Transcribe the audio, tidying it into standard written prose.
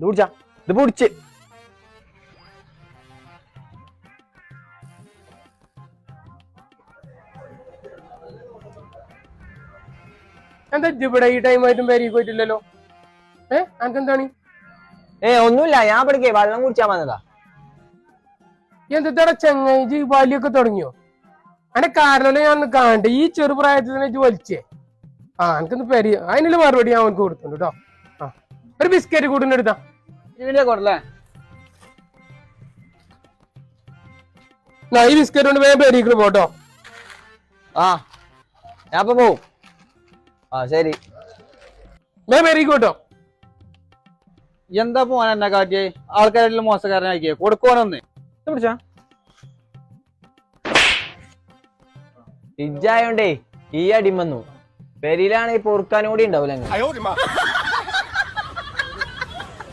ഇത് പിടിച്ചാ ഇത് പിടിച്ച് എന്താ ഇവിടെ ഈ ടൈം ആയിട്ടും പേരിക്ക് പോയിട്ടില്ലല്ലോ? അനക്കെന്താണ്? ഒന്നുമില്ല, ഞാൻ പഠിക്കേ വെള്ളം കുടിച്ചാ വന്നതാ. എന്താ ചെങ്ങായി വലിയൊക്കെ തുടങ്ങിയോ? അതിന്റെ കാരണമല്ലേ ഞാൻ കാണട്ടെ. ഈ ചെറുപ്രായത്തിൽ തന്നെ വലിച്ചേ. എനിക്കൊന്ന് പേര് അതിനുള്ള മറുപടി ഞാൻ അവനക്ക് കൊടുത്തുണ്ട് കേട്ടോ. ഒരു ബിസ്ക്കറ്റ് കൂട്ടിന് എടുത്താ ഈ ബിസ്ക്കറ്റ് കൊണ്ട് വേഗം പേരിക്ക് പോട്ടോ. ഞാൻ പോവും. ശരി, വേഗം പേരിക്ക് പോട്ടോ. എന്താ പോവാൻ എന്നെ കാറ്റിയെ? ആൾക്കാരെല്ലാം മോശക്കാരനാക്കിയേ കൊടുക്കുവാനൊന്ന് പിടിച്ചാ ഇജ്ജായോണ്ടേ ഈ അടിമന്നു പെരിയിലാണെങ്കിൽ പൊറുക്കാനും കൂടി ഉണ്ടാവില്ല.